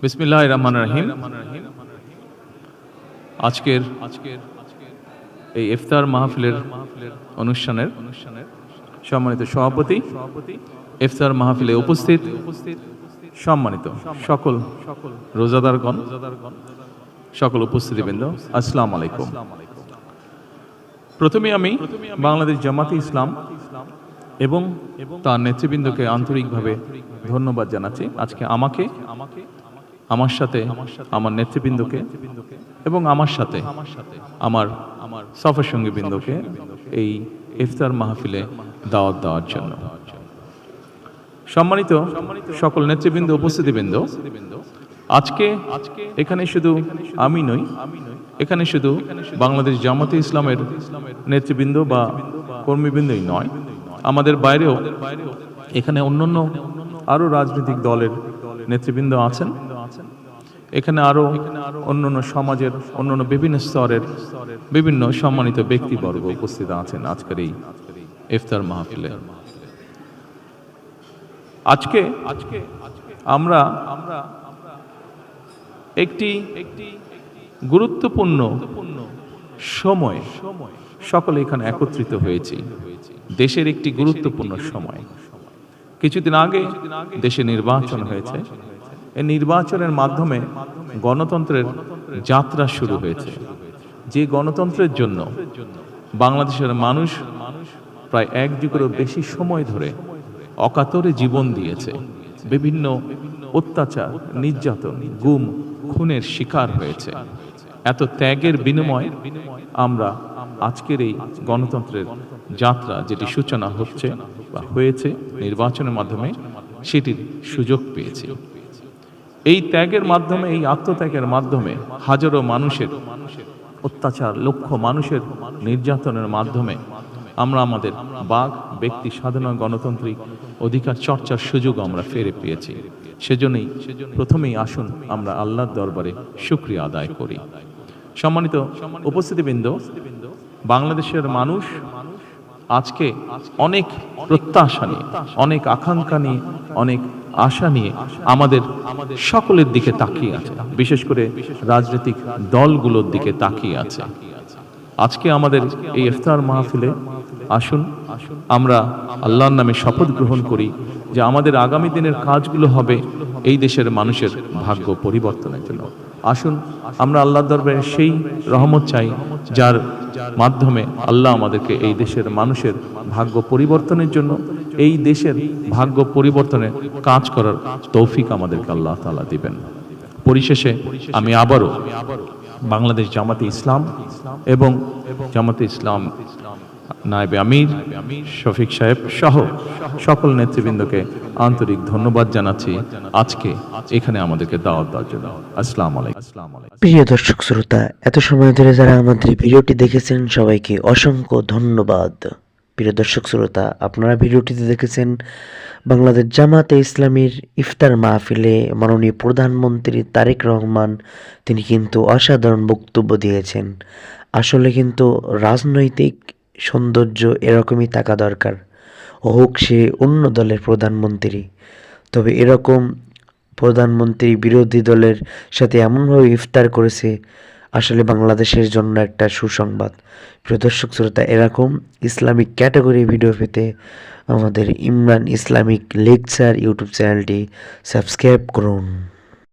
বিসমিল্লাহির রহমানির রহিম। আজকের এই ইফতার মাহফিলের অনুষ্ঠানের সম্মানিত সভাপতি, ইফতার মাহফিলে উপস্থিত সম্মানিত সকল রোজাদারগণ, সকল উপস্থিতিবৃন্দ, আসসালামু আলাইকুম। প্রথমে আমি বাংলাদেশ জামাতে ইসলাম এবং তার নেতৃবৃন্দকে আন্তরিকভাবে ধন্যবাদ জানাচ্ছি। আজকে আমাকে, আমার সাথে আমার নেতৃবৃন্দকে এবং আমার সাথে আমার সফর সঙ্গীবৃন্দকে এই ইফতার মাহফিলে দাওয়াত দেওয়ার জন্য। সম্মানিত সকল নেতৃবৃন্দ, উপস্থিতিবৃন্দ, আজকে এখানে শুধু আমি নই, এখানে শুধু বাংলাদেশ জামাতে ইসলামের নেতৃবৃন্দ বা কর্মীবৃন্দই নয়, আমাদের বাইরেও এখানে অন্যান্য আরও রাজনৈতিক দলের নেতৃবৃন্দ আছেন। এখানে আরও অন্যান্য সমাজের অন্যান্য বিভিন্ন স্তরের বিভিন্ন সম্মানিত ব্যক্তিবর্গ উপস্থিত আছেন আজকের এই ইফতার মাহফিলে। আজকে আমরা একটি গুরুত্বপূর্ণ সময় সকলে এখানে একত্রিত হয়েছি। দেশের একটি গুরুত্বপূর্ণ সময়। কিছুদিন আগে দেশে নির্বাচন হয়েছে। এই নির্বাচনের মাধ্যমে গণতন্ত্রের যাত্রা শুরু হয়েছে। যে গণতন্ত্রের জন্য বাংলাদেশের মানুষ প্রায় এক যুগেরও বেশি সময় ধরে অকাতরে জীবন দিয়েছে, বিভিন্ন অত্যাচার, নির্যাতন, গুম, খুনের শিকার হয়েছে। এত ত্যাগের বিনিময়ে আমরা আজকের এই গণতন্ত্রের যাত্রা, যেটি সূচনা হচ্ছে বা হয়েছে নির্বাচনের মাধ্যমে, সেটির সুযোগ পেয়েছি। এই ত্যাগের মাধ্যমে, এই আত্মত্যাগের মাধ্যমে হাজারো মানুষের অত্যাচার, লক্ষ মানুষের নির্যাতনের মাধ্যমে আমরা আমাদের বাক, ব্যক্তি স্বাধীনতা, গণতান্ত্রিক অধিকার চর্চার সুযোগ আমরা ফিরে পেয়েছি। সেজন্যই প্রথমেই আসুন আমরা আল্লাহর দরবারে শুকরিয়া আদায় করি। সম্মানিত উপস্থিতিবৃন্দ, বাংলাদেশের মানুষ আজকে অনেক প্রত্যাশা নিয়ে, অনেক আকাঙ্ক্ষা নিয়ে, অনেক আশা নিয়ে আমাদের সকলের দিকে তাকিয়ে আছে, বিশেষ করে রাজনৈতিক দলগুলোর দিকে তাকিয়ে আছে। আজকে আমাদের এই ইফতার মাহফিলে আসুন আমরা আল্লাহর নামে শপথ গ্রহণ করি যে আমাদের আগামী দিনের কাজগুলো হবে এই দেশের মানুষের ভাগ্য পরিবর্তনের জন্য। আসুন আমরা আল্লাহর দরবারে সেই রহমত চাই যার মাধ্যমে আল্লাহ আমাদেরকে এই দেশের মানুষের ভাগ্য পরিবর্তনের জন্য, এই দেশের ভাগ্য পরিবর্তনে কাজ করার তৌফিক আমাদেরকে আল্লাহ তাআলা দিবেন। পরিশেষে আমি আবারও বাংলাদেশ জামাতে ইসলাম এবং জামাতে ইসলাম নায়েবে আমির শফিক সাহেব সহ সকল নেতৃবৃন্দকে আন্তরিক ধন্যবাদ জানাচ্ছি আজকে এখানে আমাদেরকে দাওয়াত দেওয়ার জন্য। আসসালামু আলাইকুম। প্রিয় দর্শক শ্রোতা, এত সময় ধরে যারা আমাদের ভিডিওটি দেখেছেন সবাইকে অসংখ্য ধন্যবাদ। প্রিয় দর্শক শ্রোতা, আপনারা ভিডিওটিতে দেখেছেন বাংলাদেশ জামাতে ইসলামীর ইফতার মাহফিলে মাননীয় প্রধানমন্ত্রী তারেক রহমান তিনি কিন্তু অসাধারণ বক্তব্য দিয়েছেন। আসলে কিন্তু রাজনৈতিক সৌন্দর্য এরকমই থাকা দরকার, হোক সে অন্য দলের প্রধানমন্ত্রী। তবে এরকম প্রধানমন্ত্রী বিরোধী দলের সাথে এমনভাবে ইফতার করেছে, আসলে বাংলাদেশের জন্য একটা সুসংবাদ। প্রিয় দর্শক শ্রোতা, এরকম ইসলামিক ক্যাটাগরি ভিডিও পেতে আমাদের ইমরান ইসলামিক লেকচার ইউটিউব চ্যানেলটি সাবস্ক্রাইব করুন।